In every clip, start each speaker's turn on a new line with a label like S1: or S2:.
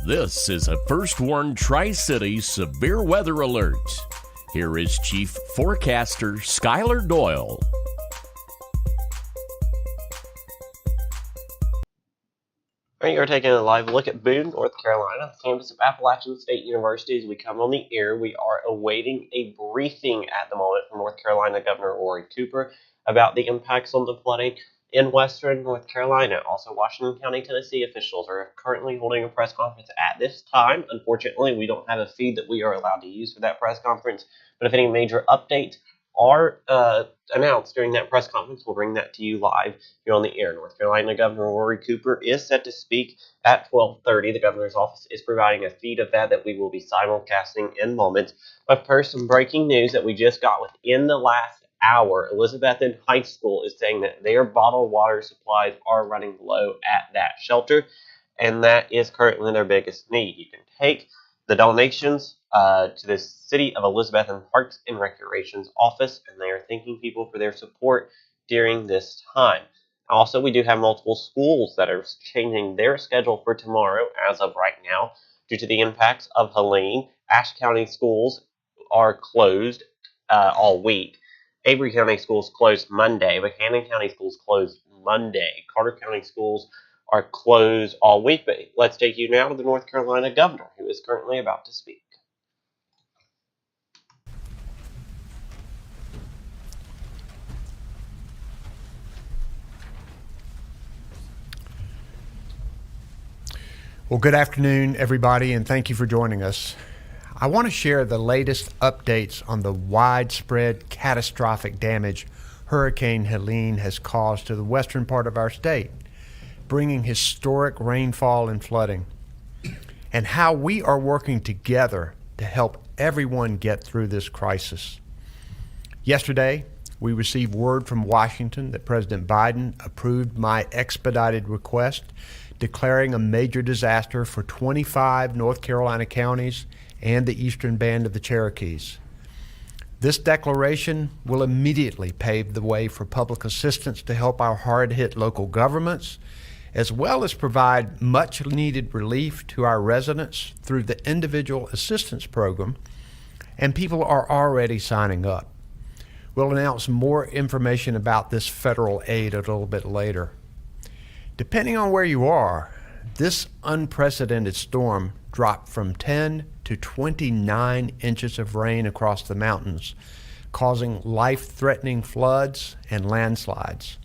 S1: This is a First Warn Tri-City Severe Weather Alert. Here is Chief Forecaster Skylar Doyle.
S2: All right, you're taking a live look at Boone, North Carolina, the campus of Appalachian State University. As we come on the air, we are awaiting a briefing at the moment from North Carolina Governor Roy Cooper about the impacts on the flooding in western North Carolina. Also, Washington County, Tennessee officials are currently holding a press conference at this time. Unfortunately, we don't have a feed that we are allowed to use for that press conference, but if any major updates are announced during that press conference, we'll bring that to you live here on the air. North Carolina Governor Roy Cooper is set to speak at 12:30. The governor's office is providing a feed of that we will be simulcasting in moments. But first, some breaking news that we just got within the last hour. Elizabethton High School is saying that their bottled water supplies are running low at that shelter, and that is currently their biggest need. You can take the donations to the City of Elizabethton Parks and Recreation's office, and they are thanking people for their support during this time. Also, we do have multiple schools that are changing their schedule for tomorrow as of right now due to the impacts of Helene. Ashe County schools are closed all week. Avery County schools closed Monday. Buchanan County schools closed Monday. Carter County schools are closed all week. But let's take you now to the North Carolina governor, who is currently about to speak.
S3: Well, good afternoon, everybody, and thank you for joining us. I want to share the latest updates on the widespread catastrophic damage Hurricane Helene has caused to the western part of our state, bringing historic rainfall and flooding, and how we are working together to help everyone get through this crisis. Yesterday, we received word from Washington that President Biden approved my expedited request declaring a major disaster for 25 North Carolina counties and the eastern band of the Cherokees. This declaration will immediately pave the way for public assistance to help our hard-hit local governments, as well as provide much-needed relief to our residents through the Individual Assistance Program, and people are already signing up. We'll announce more information about this federal aid a little bit later. Depending on where you are, this unprecedented storm dropped from 10 to 29 inches of rain across the mountains, causing life-threatening floods and landslides.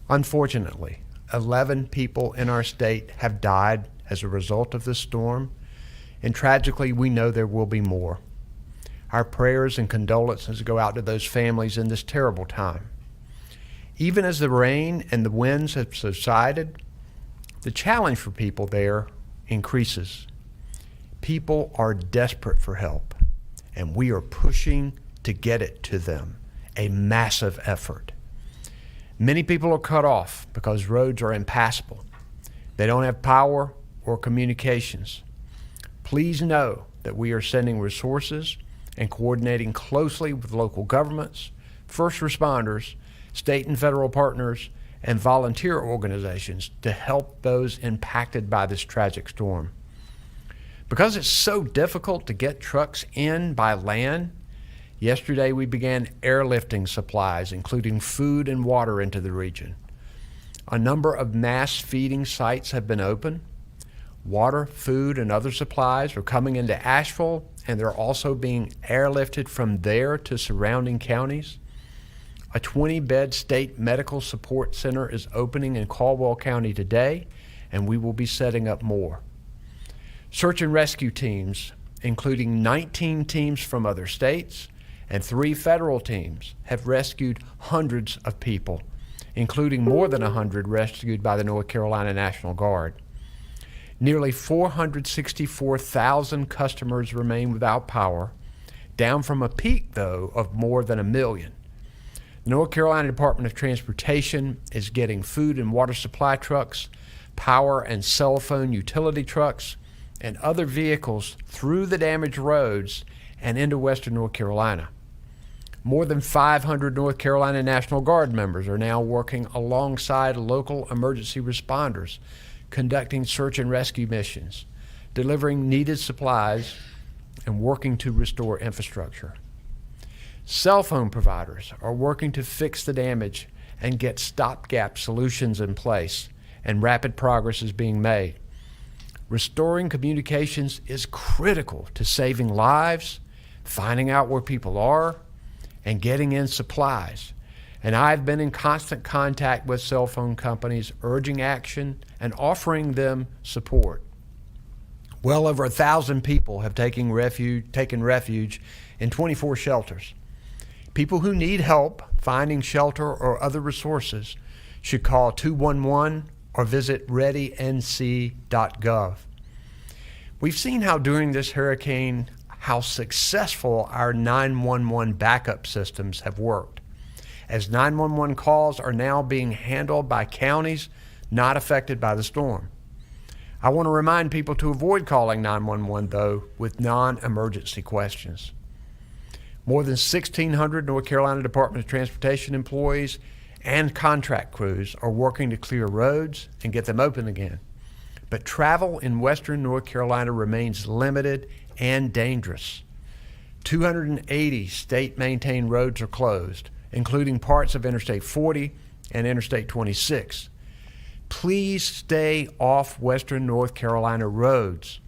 S3: Unfortunately, 11 people in our state have died as a result of this storm, and tragically, we know there will be more. Our prayers and condolences go out to those families in this terrible time. Even as the rain and the winds have subsided, the challenge for people there increases. People are desperate for help, and we are pushing to get it to them, a massive effort. Many people are cut off because roads are impassable. They don't have power or communications. Please know that we are sending resources and coordinating closely with local governments, first responders, state and federal partners, and volunteer organizations to help those impacted by this tragic storm. Because it's so difficult to get trucks in by land, yesterday we began airlifting supplies, including food and water, into the region. A number of mass feeding sites have been opened. Water, food, and other supplies are coming into Asheville, and they're also being airlifted from there to surrounding counties. A 20-bed state medical support center is opening in Caldwell County today, and we will be setting up more. Search and rescue teams, including 19 teams from other states and 3 federal teams, have rescued hundreds of people, including more than 100 rescued by the North Carolina National Guard. Nearly 464,000 customers remain without power, down from a peak, though, of more than 1 million. The North Carolina Department of Transportation is getting food and water supply trucks, power and cell phone utility trucks, and other vehicles through the damaged roads and into western North Carolina. More than 500 North Carolina National Guard members are now working alongside local emergency responders, conducting search and rescue missions delivering needed supplies, and working to restore infrastructure. Cell phone providers are working to fix the damage and get stopgap solutions in place, and rapid progress is being made. Restoring communications is critical to saving lives, finding out where people are, and getting in supplies. And I've been in constant contact with cell phone companies, urging action and offering them support. Well over 1,000 people have taken refuge in 24 shelters. People who need help finding shelter or other resources should call 211 or visit readync.gov. We've seen how during this hurricane, how successful our 911 backup systems have worked, as 911 calls are now being handled by counties not affected by the storm. I want to remind people to avoid calling 911, though, with non-emergency questions. More than 1,600 North Carolina Department of Transportation employees and contract crews are working to clear roads and get them open again. But travel in western North Carolina remains limited and dangerous. 280 state-maintained roads are closed, including parts of Interstate 40 and Interstate 26. Please stay off western North Carolina roads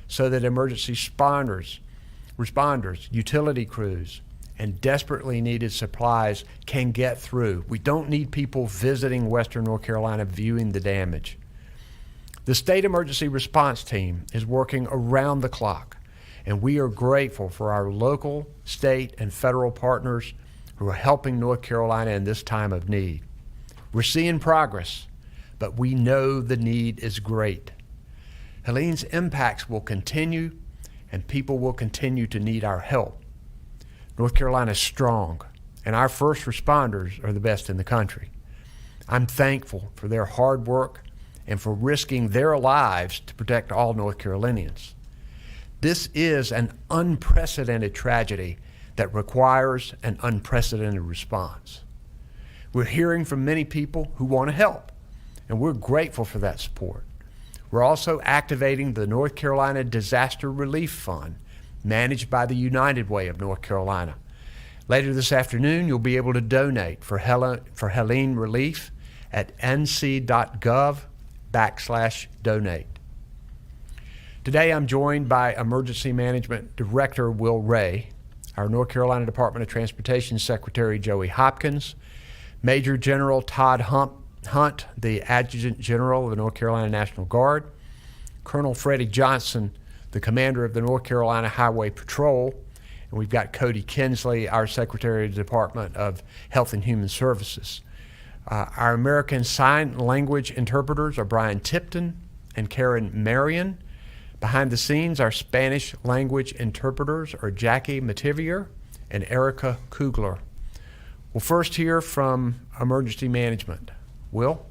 S3: so that emergency responders, utility crews, and desperately needed supplies can get through. We don't need people visiting western North Carolina viewing the damage. The State Emergency Response Team is working around the clock, and we are grateful for our local, state, and federal partners who are helping North Carolina in this time of need. We're seeing progress, but we know the need is great. Helene's impacts will continue, and people will continue to need our help. North Carolina is strong, and our first responders are the best in the country. I'm thankful for their hard work and for risking their lives to protect all North Carolinians. This is an unprecedented tragedy that requires an unprecedented response. We're hearing from many people who want to help, and we're grateful for that support. We're also activating the North Carolina Disaster Relief Fund, managed by the United Way of North Carolina. Later this afternoon, you'll be able to donate for Helene relief at nc.gov/donate. Today, I'm joined by Emergency Management Director Will Ray, our North Carolina Department of Transportation Secretary Joey Hopkins, Major General Todd Hunt, the Adjutant General of the North Carolina National Guard, Colonel Freddie Johnson, the Commander of the North Carolina Highway Patrol, and we've got Cody Kinsley, our Secretary of the Department of Health and Human Services. Our American Sign Language interpreters are Brian Tipton and Karen Marion. Behind the scenes, our Spanish language interpreters are Jackie Mativier and Erica Kugler. We'll first hear from Emergency Management. Will?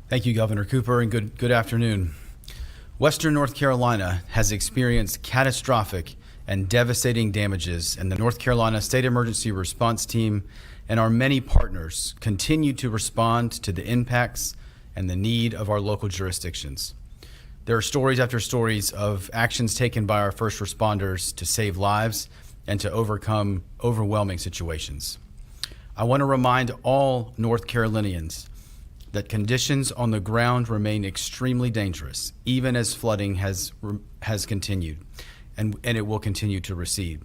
S4: Thank you, Governor Cooper, and good afternoon. Western North Carolina has experienced catastrophic and devastating damages, and the North Carolina State Emergency Response Team and our many partners continue to respond to the impacts and the need of our local jurisdictions. There are stories after stories of actions taken by our first responders to save lives and to overcome overwhelming situations. I want to remind all North Carolinians that conditions on the ground remain extremely dangerous, even as flooding has continued, and it will continue to recede.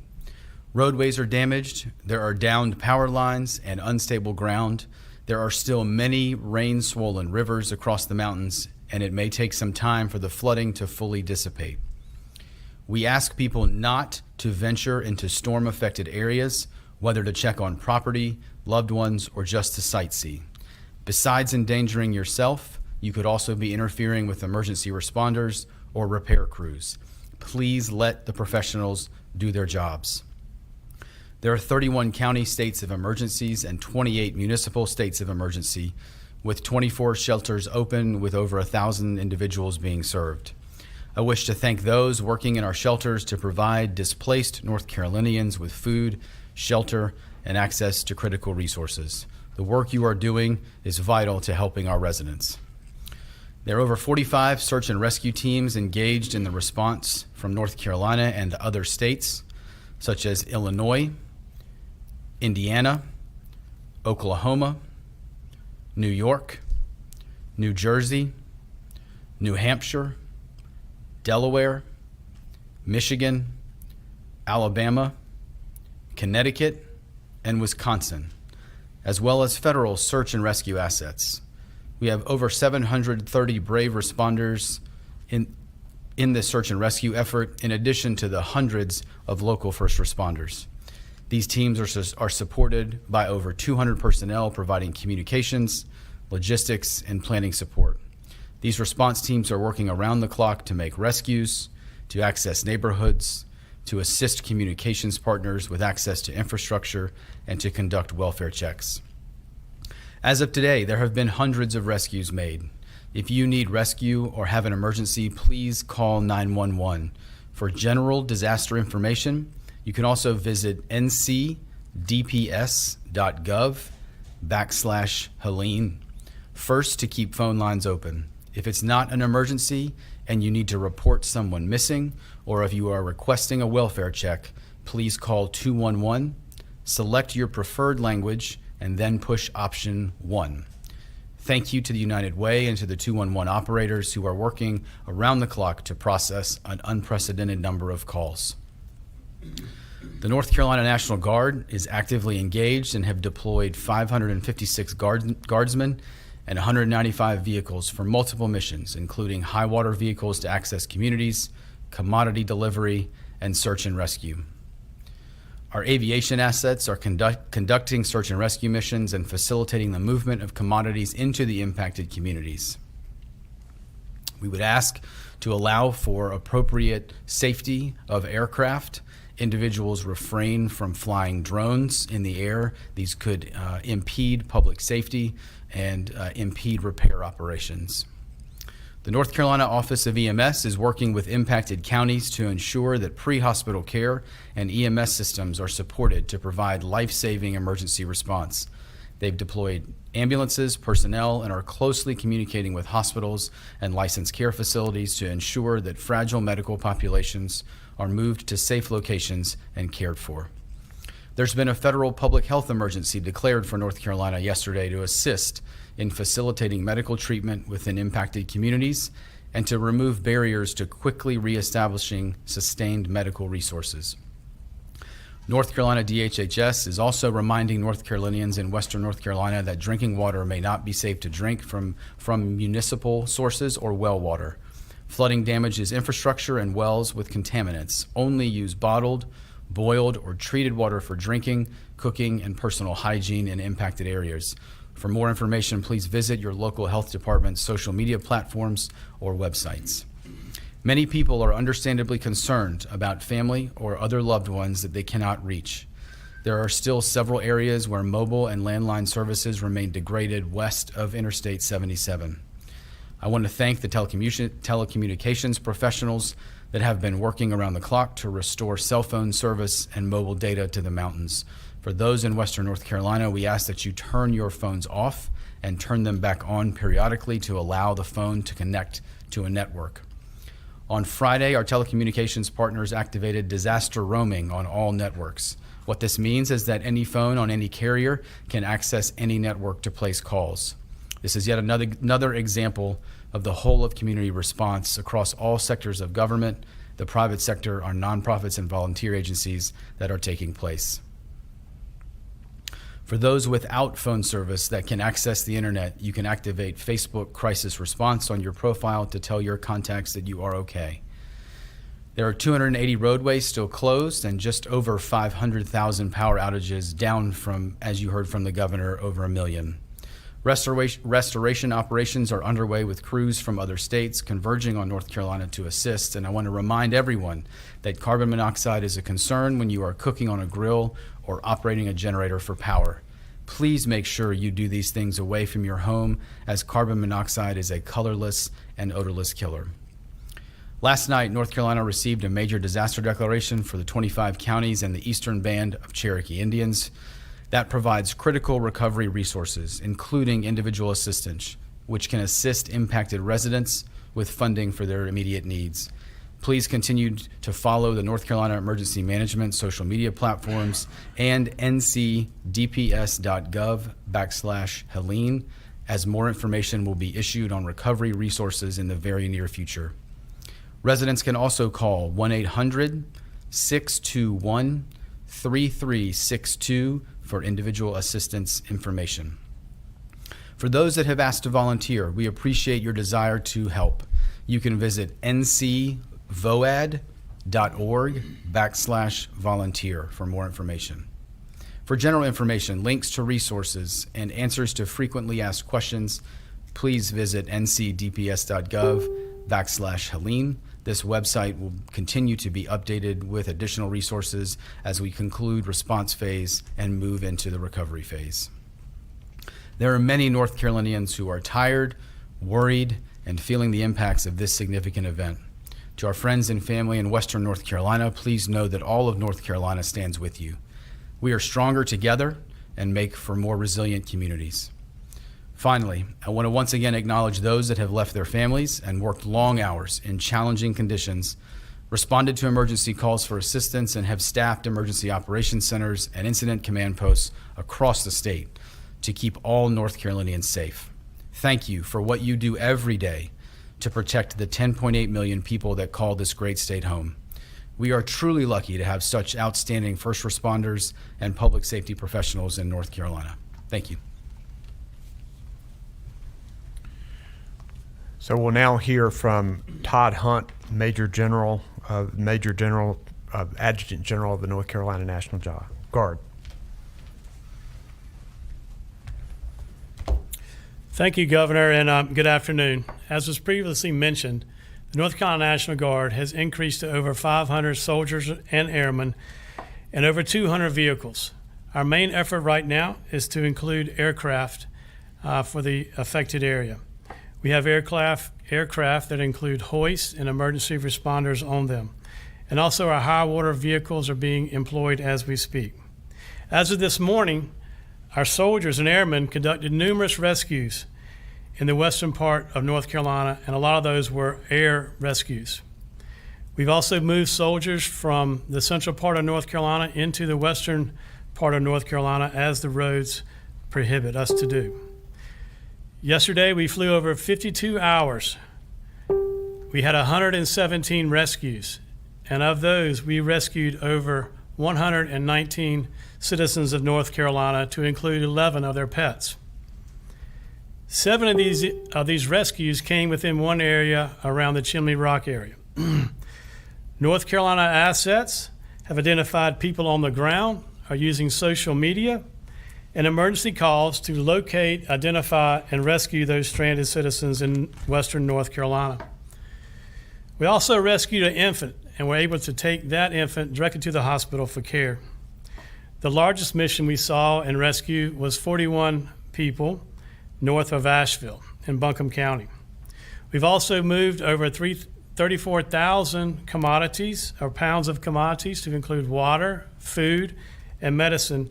S4: Roadways are damaged, there are downed power lines and unstable ground. There are still many rain-swollen rivers across the mountains, and it may take some time for the flooding to fully dissipate. We ask people not to venture into storm-affected areas, whether to check on property, loved ones, or just to sightsee. Besides endangering yourself, you could also be interfering with emergency responders or repair crews. Please let the professionals do their jobs. There are 31 county states of emergencies and 28 municipal states of emergency, with 24 shelters open with over 1,000 individuals being served. I wish to thank those working in our shelters to provide displaced North Carolinians with food, shelter, and access to critical resources. The work you are doing is vital to helping our residents. There are over 45 search and rescue teams engaged in the response from North Carolina and other states, such as Illinois, Indiana, Oklahoma, New York, New Jersey, New Hampshire, Delaware, Michigan, Alabama, Connecticut, and Wisconsin, as well as federal search and rescue assets. We have over 730 brave responders in this search and rescue effort, in addition to the hundreds of local first responders. These teams are supported by over 200 personnel providing communications, logistics, and planning support. These response teams are working around the clock to make rescues, to access neighborhoods, to assist communications partners with access to infrastructure, and to conduct welfare checks. As of today, there have been hundreds of rescues made. If you need rescue or have an emergency, please call 911. For general disaster information, you can also visit ncdps.gov/Helene. First, to keep phone lines open. If it's not an emergency and you need to report someone missing, or if you are requesting a welfare check, please call 211, select your preferred language, and then push option 1. Thank you to the United Way and to the 211 operators who are working around the clock to process an unprecedented number of calls. The North Carolina National Guard is actively engaged and have deployed 556 guardsmen and 195 vehicles for multiple missions, including high water vehicles to access communities, commodity delivery, and search and rescue. Our aviation assets are conducting search and rescue missions and facilitating the movement of commodities into the impacted communities. We would ask to allow for appropriate safety of aircraft. Individuals refrain from flying drones in the air. These could impede public safety and impede repair operations. The North Carolina Office of EMS is working with impacted counties to ensure that pre-hospital care and EMS systems are supported to provide life-saving emergency response. They've deployed ambulances, personnel, and are closely communicating with hospitals and licensed care facilities to ensure that fragile medical populations are moved to safe locations and cared for. There's been a federal public health emergency declared for North Carolina yesterday to assist in facilitating medical treatment within impacted communities and to remove barriers to quickly reestablishing sustained medical resources. North Carolina DHHS is also reminding North Carolinians in Western North Carolina that drinking water may not be safe to drink from municipal sources or well water. Flooding damages infrastructure and wells with contaminants. Only use bottled, boiled, or treated water for drinking, cooking, and personal hygiene in impacted areas. For more information, please visit your local health department's social media platforms or websites. Many people are understandably concerned about family or other loved ones that they cannot reach. There are still several areas where mobile and landline services remain degraded west of Interstate 77. I want to thank the telecommunications professionals that have been working around the clock to restore cell phone service and mobile data to the mountains. For those in Western North Carolina, we ask that you turn your phones off and turn them back on periodically to allow the phone to connect to a network. On Friday, our telecommunications partners activated disaster roaming on all networks. What this means is that any phone on any carrier can access any network to place calls. This is yet another example of the whole of community response across all sectors of government, the private sector, our nonprofits and volunteer agencies that are taking place. For those without phone service that can access the internet, you can activate Facebook Crisis Response on your profile to tell your contacts that you are okay. There are 280 roadways still closed and just over 500,000 power outages, down from, as you heard from the governor, over 1 million. Restoration operations are underway with crews from other states converging on North Carolina to assist, and I want to remind everyone that carbon monoxide is a concern when you are cooking on a grill or operating a generator for power. Please make sure you do these things away from your home, as carbon monoxide is a colorless and odorless killer. Last night, North Carolina received a major disaster declaration for the 25 counties and the Eastern Band of Cherokee Indians. That provides critical recovery resources, including individual assistance, which can assist impacted residents with funding for their immediate needs. Please continue to follow the North Carolina Emergency Management social media platforms and ncdps.gov/Helene, as more information will be issued on recovery resources in the very near future. Residents can also call 1-800-621-3362 for individual assistance information. For those that have asked to volunteer, we appreciate your desire to help. You can visit ncvoad.org/volunteer for more information. For general information, links to resources, and answers to frequently asked questions, please visit ncdps.gov/Helene. This website will continue to be updated with additional resources as we conclude response phase and move into the recovery phase. There are many North Carolinians who are tired, worried, and feeling the impacts of this significant event. To our friends and family in Western North Carolina, please know that all of North Carolina stands with you. We are stronger together and make for more resilient communities. Finally, I want to once again acknowledge those that have left their families and worked long hours in challenging conditions, responded to emergency calls for assistance, and have staffed emergency operations centers and incident command posts across the state to keep all North Carolinians safe. Thank you for what you do every day to protect the 10.8 million people that call this great state home. We are truly lucky to have such outstanding first responders and public safety professionals in North Carolina. Thank you.
S3: So we'll now hear from Todd Hunt, Adjutant General of the North Carolina National Guard.
S5: Thank you, Governor, and good afternoon. As was previously mentioned, the North Carolina National Guard has increased to over 500 soldiers and airmen and over 200 vehicles. Our main effort right now is to include aircraft for the affected area. We have aircraft that include hoists and emergency responders on them. And also our high water vehicles are being employed as we speak. As of this morning, our soldiers and airmen conducted numerous rescues in the western part of North Carolina, and a lot of those were air rescues. We've also moved soldiers from the central part of North Carolina into the western part of North Carolina as the roads prohibit us to do. Yesterday, we flew over 52 hours. We had 117 rescues, and of those, we rescued over 119 citizens of North Carolina, to include 11 of their pets. 7 of these rescues came within one area around the Chimney Rock area. North Carolina assets have identified people on the ground, are using social media and emergency calls to locate, identify, and rescue those stranded citizens in western North Carolina. We also rescued an infant and were able to take that infant directly to the hospital for care. The largest mission we saw and rescue was 41 people north of Asheville in Buncombe County. We've also moved over 34,000 commodities or pounds of commodities to include water, food, and medicine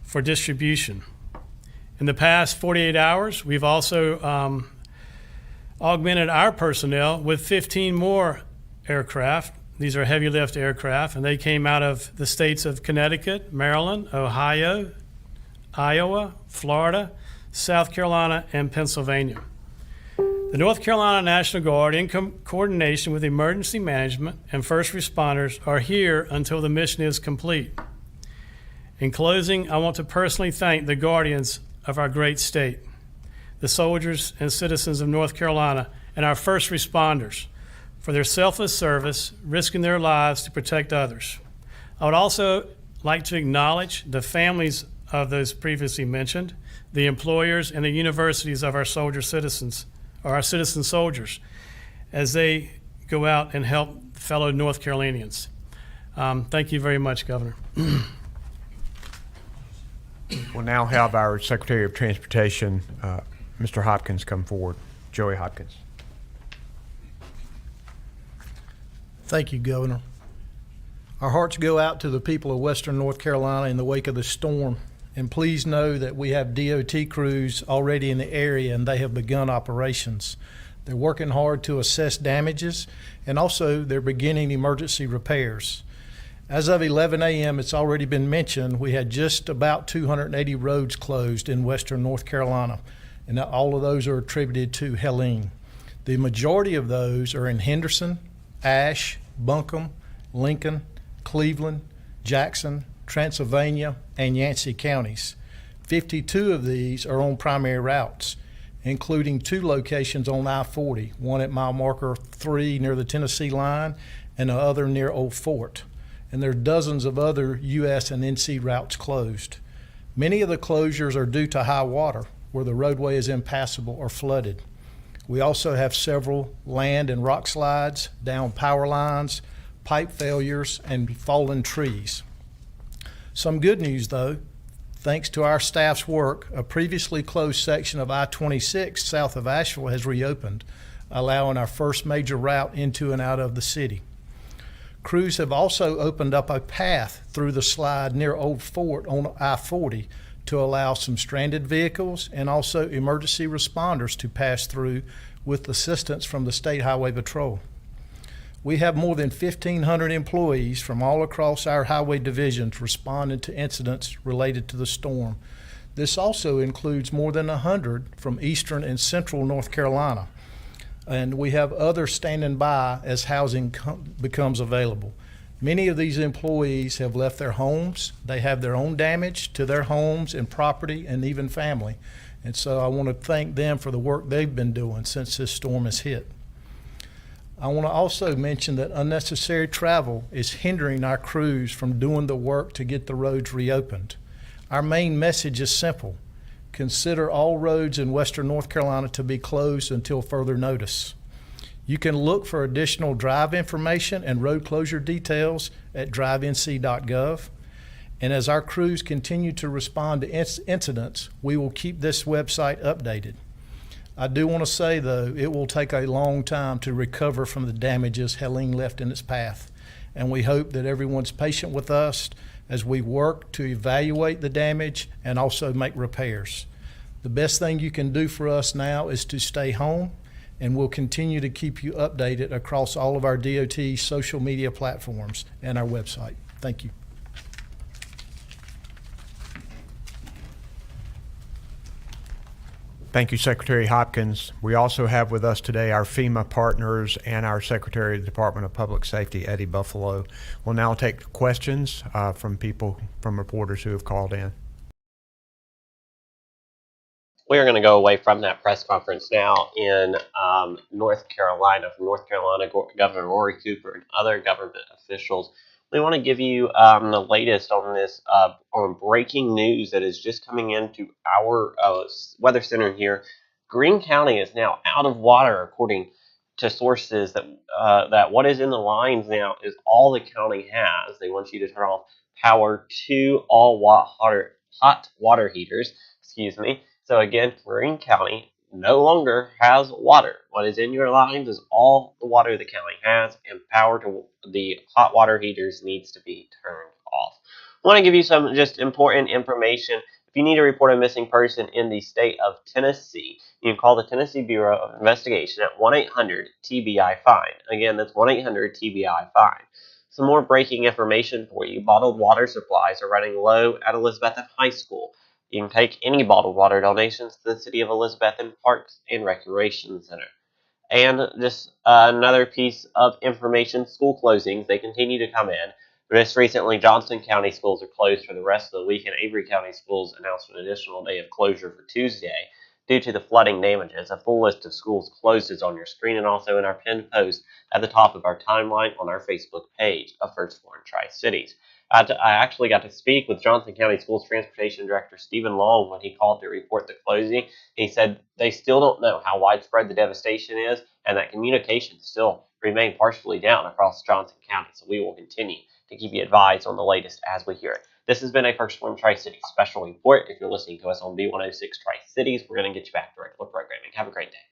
S5: for distribution. In the past 48 hours, we've also augmented our personnel with 15 more aircraft. These are heavy lift aircraft, and they came out of the states of Connecticut, Maryland, Ohio, Iowa, Florida, South Carolina, and Pennsylvania. The North Carolina National Guard, in coordination with emergency management and first responders, are here until the mission is complete. In closing, I want to personally thank the guardians of our great state, the soldiers and citizens of North Carolina, and our first responders for their selfless service, risking their lives to protect others. I would also like to acknowledge the families of those previously mentioned, the employers and the universities of our soldier citizens, or our citizen soldiers, as they go out and help fellow North Carolinians. Thank you very much, Governor.
S3: We'll now have our Secretary of Transportation, Mr. Hopkins, come forward. Joey Hopkins.
S6: Thank you, Governor. Our hearts go out to the people of Western North Carolina in the wake of the storm And please know that we have DOT crews already in the area and they have begun operations. They're working hard to assess damages, and also they're beginning emergency repairs. As of 11 a.m., it's already been mentioned, we had just about 280 roads closed in western North Carolina, and all of those are attributed to Helene. The majority of those are in Henderson, Ashe, Buncombe, Lincoln, Cleveland, Jackson, Transylvania, and Yancey counties. 52 of these are on primary routes, including 2 locations on I-40, one at mile marker 3 near the Tennessee line and the other near Old Fort. And there are dozens of other U.S. and NC routes closed. Many of the closures are due to high water, where the roadway is impassable or flooded. We also have several land and rock slides, down power lines, pipe failures, and fallen trees. Some good news though, thanks to our staff's work, a previously closed section of I-26 south of Asheville has reopened, allowing our first major route into and out of the city. Crews have also opened up a path through the slide near Old Fort on I-40 to allow some stranded vehicles and also emergency responders to pass through with assistance from the State Highway Patrol. We have more than 1,500 employees from all across our highway divisions responding to incidents related to the storm. This also includes more than 100 from eastern and central North Carolina. And we have others standing by as housing becomes available. Many of these employees have left their homes. They have their own damage to their homes and property and even family. And so I want to thank them for the work they've been doing since this storm has hit. I want to also mention that unnecessary travel is hindering our crews from doing the work to get the roads reopened. Our main message is simple. Consider all roads in western North Carolina to be closed until further notice. You can look for additional drive information and road closure details at drivenc.gov. And as our crews continue to respond to incidents, we will keep this website updated. I do want to say, though, it will take a long time to recover from the damages Helene left in its path. And we hope that everyone's patient with us as we work to evaluate the damage and also make repairs. The best thing you can do for us now is to stay home, and we'll continue to keep you updated across all of our DOT social media platforms and our website. Thank you.
S3: Thank you, Secretary Hopkins. We also have with us today our FEMA partners and our Secretary of the Department of Public Safety, Eddie Buffalo. We'll now take questions from reporters who have called in.
S2: We are going to go away from that press conference now in North Carolina, from North Carolina Governor Rory Cooper and other government officials. We want to give you the latest on this, on breaking news that is just coming into our weather center here. Greene County is now out of water, according to sources that what is in the lines now is all the county has. They want you to turn off power to all hot water heaters. Excuse me. So again, Greene County no longer has water. What is in your lines is all the water the county has, and power to the hot water heaters needs to be turned off. I want to give you some just important information. If you need to report a missing person in the state of Tennessee, you can call the Tennessee Bureau of Investigation at 1-800-TBI-FINE. Again, that's 1-800-TBI-FINE. Some more breaking information for you. Bottled water supplies are running low at Elizabethton High School. You can take any bottled water donations to the City of Elizabethton Parks and Recreation Center. And just another piece of information, school closings, they continue to come in. Just recently, Johnson County schools are closed for the rest of the week, and Avery County schools announced an additional day of closure for Tuesday due to the flooding damages. A full list of schools closed is on your screen and also in our pinned post at the top of our timeline on our Facebook page of First Warn Tri-Cities. I actually got to speak with Johnson County Schools Transportation Director Stephen Long when he called to report the closing. He said they still don't know how widespread the devastation is and that communications still remain partially down across Johnson County. So we will continue to keep you advised on the latest as we hear it. This has been a First Warn Tri-Cities special report. If you're listening to us on B106 Tri-Cities, we're going to get you back to regular programming. Have a great day.